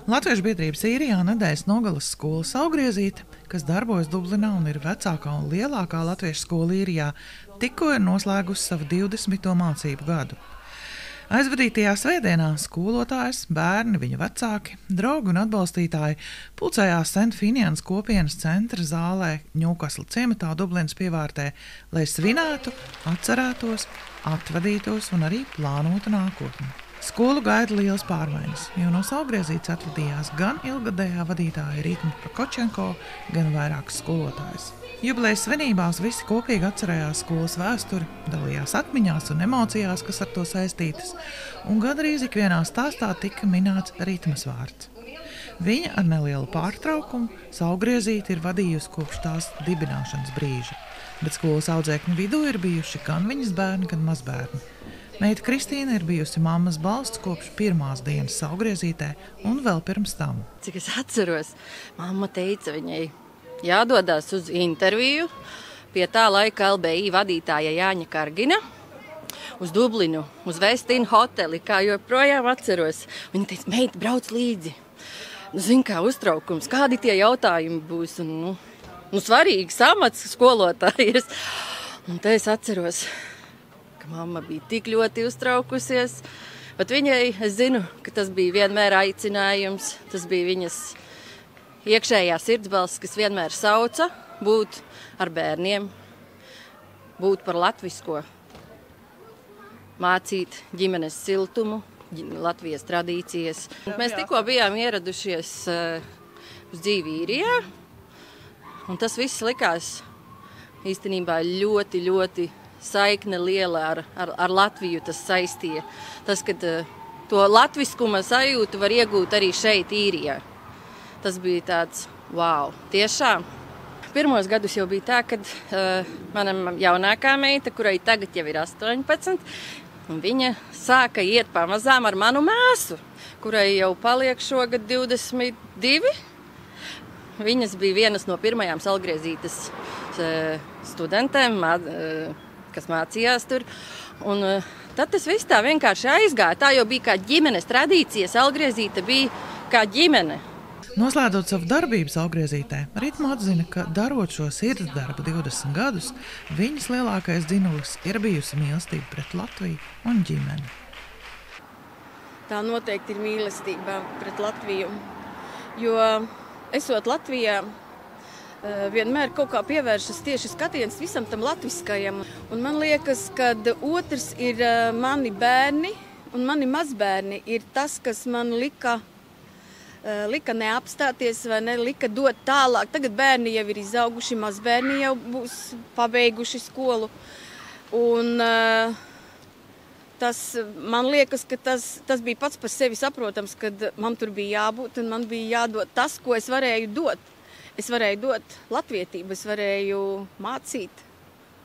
Latviešu biedrības Īrijā nedēļas nogalas skola Saulgriezīte, kas darbojas Dublinā un ir vecākā un lielākā latviešu skola Īrijā, tikko ir noslēgusi savu 20. mācību gadu. Aizvadītajā svētdienā skolotājs, bērni, viņu vecāki, draugi un atbalstītāji pulcējās St. Finians kopienas centra zālē Ņūkasla ciematā Dublinas pievārtē, lai svinētu, atcerētos, atvadītos un arī plānotu nākotni. Skolu gaida liels pārmaiņas, jo no Saulgriezītes atvadījās gan ilgadējā vadītāja Rīta Prokočenko, gan vairākas skolotājas. Jubilejas svinībās visi kopīgi atcerējās skolas vēsturi, dalījās atmiņās un emocijās, kas ar to saistītas, un gandrīz ikvienā stāstā tika minēts Ritmas vārds. Viņa ar nelielu pārtraukumu Saulgriezīti ir vadījusi kopš tās dibināšanas brīža, bet skolas audzēkņu vidū ir bijuši gan viņas bērni, gan mazbērni. Meita Kristīna ir bijusi mammas balsts kopš pirmās dienas Saulgriezītē un vēl pirms tam. Cik es atceros, mamma teica viņai jādodās uz interviju pie tā laika LBI vadītāja Jāņa Kargina uz Dublinu, uz Westin hoteli, kā joprojām atceros. Viņa teica, meita, brauc līdzi. Zin kā uztraukums, kādi tie jautājumi būs. Un, svarīgs amats skolotājas. Un te es atceros, mamma bija tik ļoti uztraukusies, bet viņai, es zinu, ka tas bija vienmēr aicinājums, tas bija viņas iekšējā sirdsbalss, kas vienmēr sauca būt ar bērniem, būt par latvisko, mācīt ģimenes siltumu, Latvijas tradīcijas. Mēs tikko bijām ieradušies uz dzīvi Īrijā, un tas viss likās īstenībā ļoti, ļoti saikne liela ar Latviju tas saistīja. Tas, ka to latviskuma sajūtu var iegūt arī šeit, Īrijā. Tas bija tāds, wow, tiešām. Pirmos gadus jau bija tā, kad mana jaunākā meita, kurai tagad jau ir 18, un viņa sāka iet pamazām ar manu māsu, kurai jau paliek šogad 22. Viņas bija vienas no pirmajām Saulgriezītes studentēm, kas mācījās tur. Un tad tas viss tā vienkārši aizgāja. Tā jau bija kā ģimenes tradīcija. Saulgriezīte bija kā ģimene. Noslēdzot savu darbību Saulgriezītē, Ritma atzina, ka darot šo sirds darbu 20 gadus, viņas lielākais dzinulis ir bijusi mīlestība pret Latviju un ģimeni. Tā noteikti ir mīlestība pret Latviju, jo esot Latvijā, vienmēr kaut kā pievēršas tieši skatiens visam tam latviskajam. Un man liekas, ka otrs ir mani bērni un mani mazbērni ir tas, kas man lika neapstāties vai ne, lika dot tālāk. Tagad bērni jau ir izauguši, mazbērni jau būs pabeiguši skolu. Un man liekas, ka tas bija pats par sevi saprotams, kad man tur bija jābūt un man bija jādod tas, ko es varēju dot. Es varēju dot latvietību, es varēju mācīt.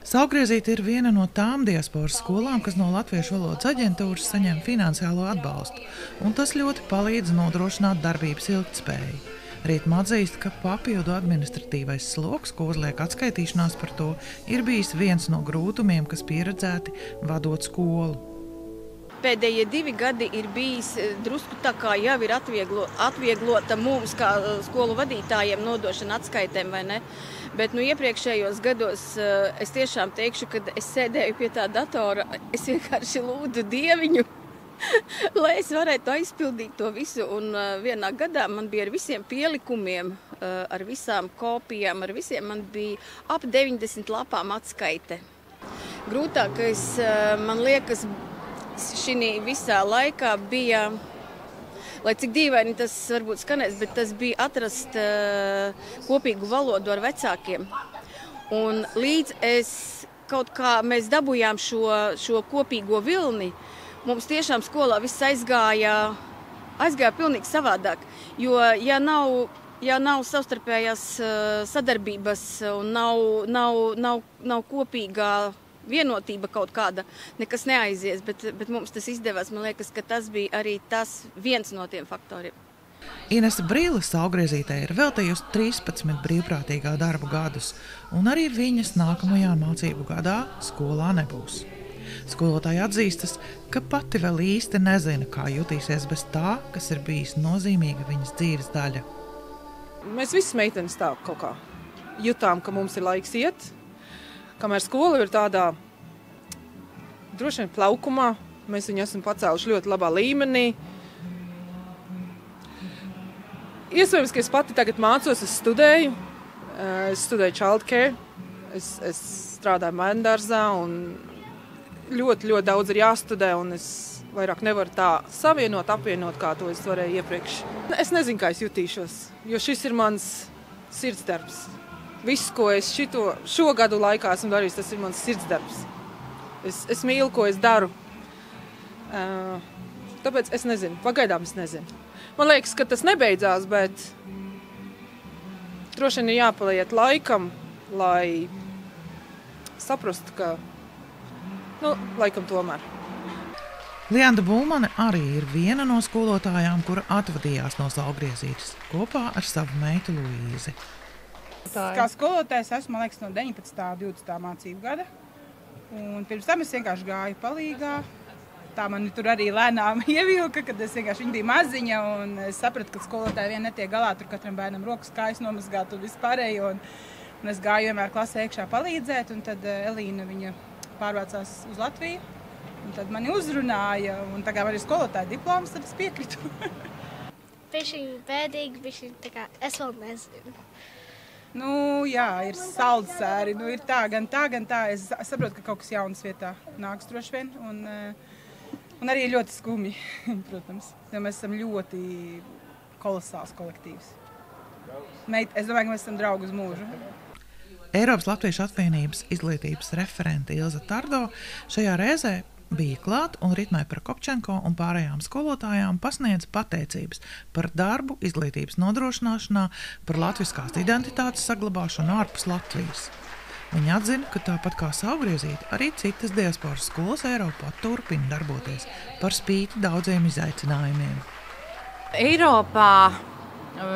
Saulgriezīte ir viena no tām diasporas skolām, kas no Latviešu valodas aģentūras saņem finansiālo atbalstu, un tas ļoti palīdz nodrošināt darbības ilgtspēju. Rītma atzīst, ka papildu administratīvais sloks, ko uzliek atskaitīšanās par to, ir bijis viens no grūtumiem, kas pieredzēti vadot skolu. Pēdējie 2 gadi ir bijis drusku tā kā jau ir atvieglota mums kā skolu vadītājiem nodošana atskaitēm, vai ne? Bet iepriekšējos gados es tiešām teikšu, kad es sēdēju pie tā datora, es vienkārši lūdzu Dieviņu, lai es varētu aizpildīt to visu. Un vienā gadā man bija ar visiem pielikumiem, ar visām kopijām, ar visiem man bija ap 90 lapām atskaite. Grūtākais, man liekas, šī visā laikā bija, lai cik dīvaini tas varbūt skanēs, bet tas bija atrast kopīgu valodu ar vecākiem. Un līdz kaut kā mēs dabūjām šo kopīgo vilni, mums tiešām skolā viss aizgāja pilnīgi savādāk. Jo, ja nav savstarpējās sadarbības un nav kopīgā vienotība kaut kāda, nekas neaizies, bet mums tas izdevās. Man liekas, ka tas bija arī viens no tiem faktoriem. Inese Brīle Saulgriezītē ir veltījusi 13 brīvprātīgā darba gadus, un arī viņas nākamajā mācību gadā skolā nebūs. Skolotāja atzīstas, ka pati vēl īsti nezina, kā jutīsies bez tā, kas ir bijis nozīmīga viņas dzīves daļa. Mēs visas meitenes tā kaut kā jutām, ka mums ir laiks iet, kamēr skola ir tādā droši vien plaukumā. Mēs viņu esam pacēluši ļoti labā līmenī. Iespējams, ka es pati tagad mācos, es studēju childcare, es strādāju bērndārzā un ļoti daudz ir jāstudē un es vairāk nevaru tā apvienot, kā to es varēju iepriekš. Es nezinu, kā es jutīšos, jo šis ir mans sirdsdarbs. Viss, ko es šo gadu laikā esmu darījis, tas ir mans sirdsdarbs. Es mīlu, ko es daru. Tāpēc es nezinu, pagaidām es nezinu. Man liekas, ka tas nebeidzās, bet droši vien ir jāpaliet laikam, lai saprastu, ka, laikam tomēr. Lianda Bulmane arī ir viena no skolotājām, kura atvadījās no Saulgriezītes kopā ar savu meitu Luīzi. Kā skolotājs esmu, man liekas, no 19. 20. mācību gada. Un pirms tam es vienkārši gāju palīgā. Tā mani tur arī lēnām ievilka, kad viņa bija maziņa un es sapratu, ka skolotāji vien netiek galā, tur katram bērnam rokas kājas nomazgāt un vispārējo. Un es gāju vienmēr klasē iekšā palīdzēt, un tad Elīna viņa pārvācās uz Latviju. Un tad mani uzrunāja, un tā kā man ir skolotāja diploms, tad es piekritu. Bišķiņ bēdīgi, bišķiņ tā kā es vēl nezinu. Jā, ir saldsēri, ir tā, gan tā. Es saprotu, ka kaut kas jauns vietā nāks droši vien. Un arī ļoti skumji, protams, jo mēs esam ļoti kolosāls kolektīvs. Es domāju, ka mēs esam draugi uz mūžu. Eiropas Latviešu apvienības izglītības referente Ilza Tardo šajā reizē bija klāt un Ritmai Prokopčenko un pārējām skolotājām pasniedz pateicības par darbu izglītības nodrošināšanā, par latviskās identitātes saglabāšanu ārpus Latvijas. Viņa atzina, ka tāpat kā Saulgriezīte, arī citas diasporas skolas Eiropā turpina darboties par spīti daudziem izaicinājumiem. Eiropā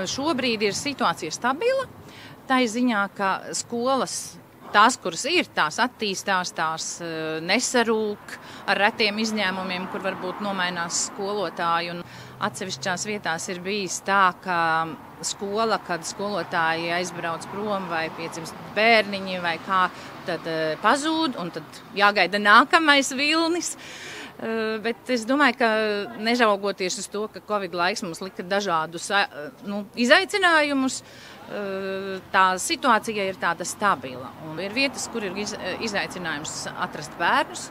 šobrīd ir situācija stabila, tā ziņā, ka skolas, tās, kuras ir, tās attīstās, tās nesarūk ar retiem izņēmumiem, kur varbūt nomainās skolotāji. Un atsevišķās vietās ir bijis tā, ka skola, kad skolotāji aizbrauc prom vai piedzimst bērniņi vai kā, tad pazūd un tad jāgaida nākamais vilnis. Bet es domāju, ka nežaugoties uz to, ka Covid laiks mums lika dažādus izaicinājumus, tā situācija ir tāda stabila. Un ir vietas, kur ir izaicinājums atrast bērnus.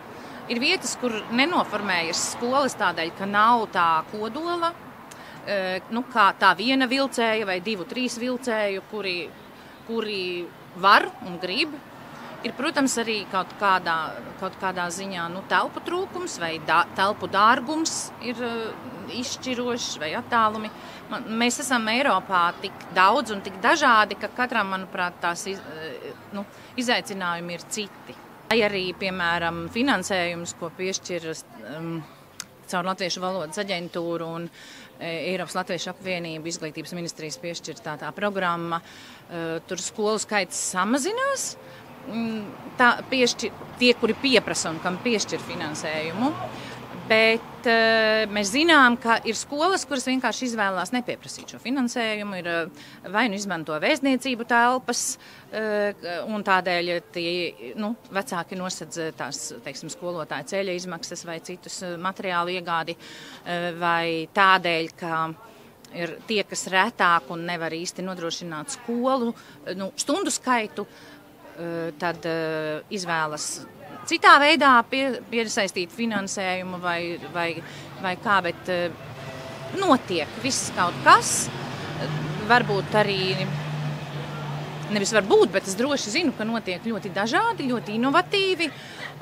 Ir vietas, kur nenoformējas skolas tādēļ, ka nav tā kodola, kā tā viena vilcēja vai 2-3 vilcēju, kuri var un grib. Ir, protams, arī kaut kādā ziņā telpu trūkums vai telpu dārgums ir izšķirošs vai attālumi. Mēs esam Eiropā tik daudz un tik dažādi, ka katram, manuprāt, tās izaicinājumi ir citi. Arī, piemēram, finansējums, ko piešķir caur Latviešu valodas aģentūru un Eiropas Latviešu apvienību izglītības ministrijas piešķirtā tā programma, tur skolu skaits samazinās. Tie, kuri pieprasa un kam piešķir finansējumu, bet mēs zinām, ka ir skolas, kuras vienkārši izvēlās nepieprasīt šo finansējumu, ir vai nu izmanto vēstniecību telpas, un tādēļ vecāki nosedz tās, teiksim, skolotāju ceļa izmaksas vai citus materiālu iegādi, vai tādēļ, ka ir tie, kas retāk un nevar īsti nodrošināt skolu stundu skaitu, tad izvēlas citā veidā piesaistīt finansējumu vai kā, bet notiek viss kaut kas. Varbūt arī, nevis varbūt, bet es droši zinu, ka notiek ļoti dažādi, ļoti inovatīvi,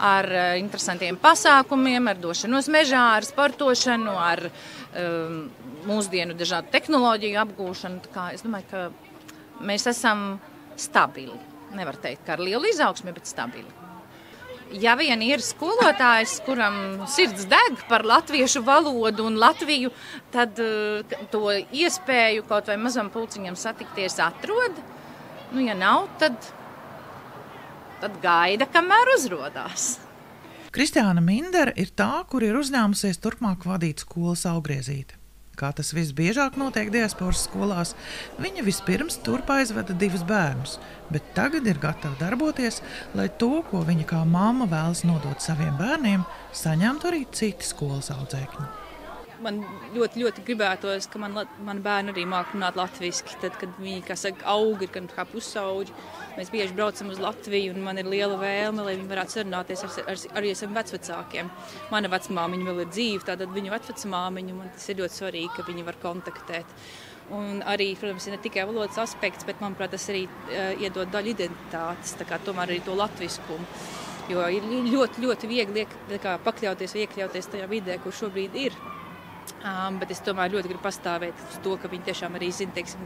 ar interesantiem pasākumiem, ar došanos mežā, ar sportošanu, ar mūsdienu dažādu tehnoloģiju apgūšanu. Tā kā es domāju, ka mēs esam stabili. Nevar teikt, ka ar lielu izaugsmi, bet stabili. Ja vien ir skolotājs, kuram sirds deg par latviešu valodu un Latviju, tad to iespēju kaut vai mazam pulciņam satikties atrod. Ja nav, tad gaida, kamēr uzrodās. Kristiāna Mindere ir tā, kur ir uzņēmusies turpmāk vadīt skolas Augriezīte. Kā tas visbiežāk notiek diasporas skolās, viņa vispirms turp aizveda 2 bērnus, bet tagad ir gatava darboties, lai to, ko viņa kā mamma vēlas nodot saviem bērniem, saņemtu arī citi skolas audzēkņi. Man ļoti gribētos, ka man bērni arī māk runāt latviski, tad, kad viņi, kā saka, aug, ir kā pusauģi. Mēs bieži braucam uz Latviju, un man ir liela vēlme, lai viņi varētu sarunāties arī ar saviem vecvecākiem. Mana vecmāmiņa vēl ir dzīva, tātad viņu vecvecmāmiņu, man tas ir ļoti svarīgi, ka viņi var kontaktēt. Un arī, protams, ir ne tikai valodas aspekts, bet, manuprāt, tas arī iedod daļu identitātes, tā kā tomēr arī to latviskumu. Jo ir ļoti viegli pakļauties vai iekļauties tajā vidē, kur šobrīd ir. Bet es tomēr ļoti gribu pastāvēt uz to, ka viņi tiešām arī zina, teiksim,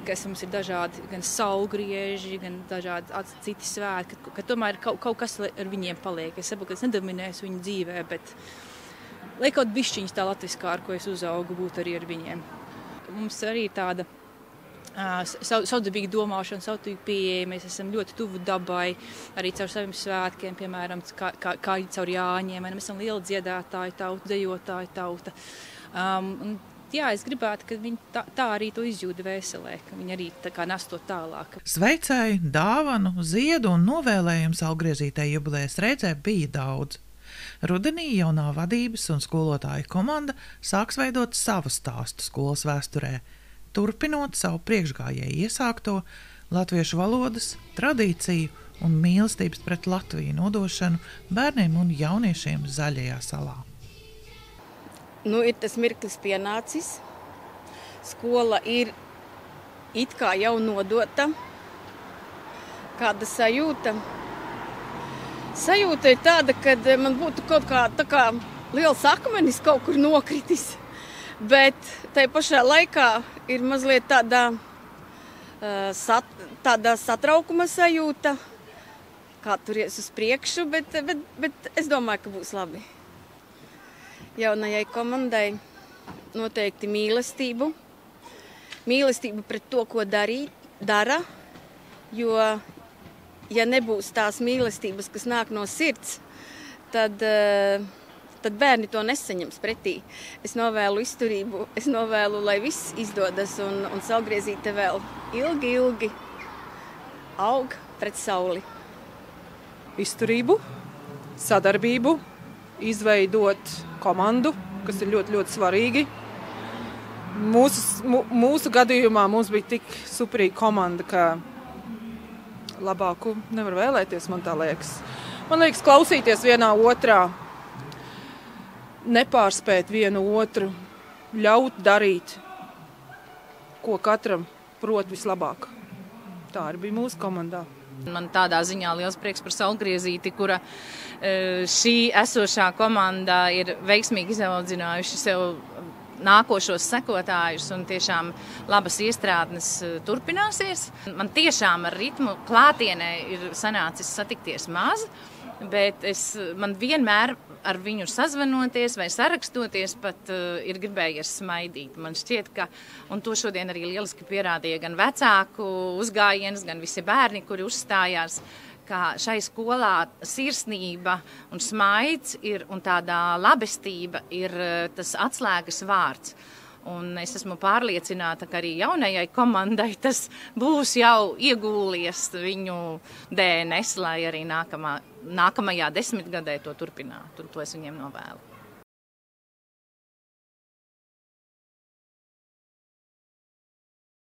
ka mums ir dažādi gan saulgrieži, gan dažādi citi svētki, ka tomēr kaut kas ar viņiem paliek. Es saprotu, ka es nedominēšu viņu dzīvē, bet lai kaut bišķiņas tā latviskā, ar ko es uzaugu, būtu arī ar viņiem. Mums arī tāda savdabīga domāšana, savdabīga pieeja, mēs esam ļoti tuvu dabai, arī caur saviem svētkiem, piemēram, kā caur Jāņiem, mēs esam liela dziedātāja tauta, dejotāja tauta. Jā, es gribētu, ka viņi tā arī to izjūda vēselē, ka viņi arī tā kā nes to tālāk. Sveicēju, dāvanu, ziedu un novēlējums Augriezītei jubilejas reizē bija daudz. Rudenī jaunā vadības un skolotāju komanda sāks veidot savu stāstu skolas vēsturē, turpinot savu priekšgājēju iesākto latviešu valodas, tradīciju un mīlestības pret Latviju nodošanu bērniem un jauniešiem Zaļajā salā. Ir tas mirklis pienācis. Skola ir it kā jau nodota. Kāda sajūta? Sajūta ir tāda, ka man būtu kaut kā tā kā liels akmenis kaut kur nokritis. Bet tai pašā laikā ir mazliet tāda satraukuma sajūta, kā turies uz priekšu, bet es domāju, ka būs labi. Jaunajai komandai noteikti mīlestību pret to, ko dara, jo, ja nebūs tās mīlestības, kas nāk no sirds, tad bērni to nesaņems pretī. Es novēlu izturību, es novēlu, lai viss izdodas un Augriezīte vēl ilgi aug pret sauli. Izturību, sadarbību, izveidot komandu, kas ir ļoti svarīgi. Mūsu gadījumā mums bija tik superīga komanda, ka labāku nevar vēlēties, man tā liekas. Man liekas, klausīties vienā otrā, nepārspēt vienu otru, ļaut darīt, ko katram prot vislabāk. Tā arī bija mūsu komandā. Man tādā ziņā liels prieks par Augriezīti, kura šī esošā komanda ir veiksmīgi izaudzinājuši sev nākošos sekotājus un tiešām labas iestrādnes turpināsies. Man tiešām ar ritmu klātienē ir sanācis satikties maz, bet man vienmēr ar viņu sazvanoties vai sarakstoties pat ir gribējies smaidīt. Man šķiet, ka, un to šodien arī lieliski pierādīja gan vecāku uzgājiens, gan visi bērni, kuri uzstājās, ka šai skolā sirsnība un smaids un tādā labestība ir tas atslēgas vārds. Un es esmu pārliecināta, ka arī jaunajai komandai tas būs jau iegūlies viņu DNS, lai arī nākamajā 10 gadē to turpinātu. Un to es viņiem novēlu.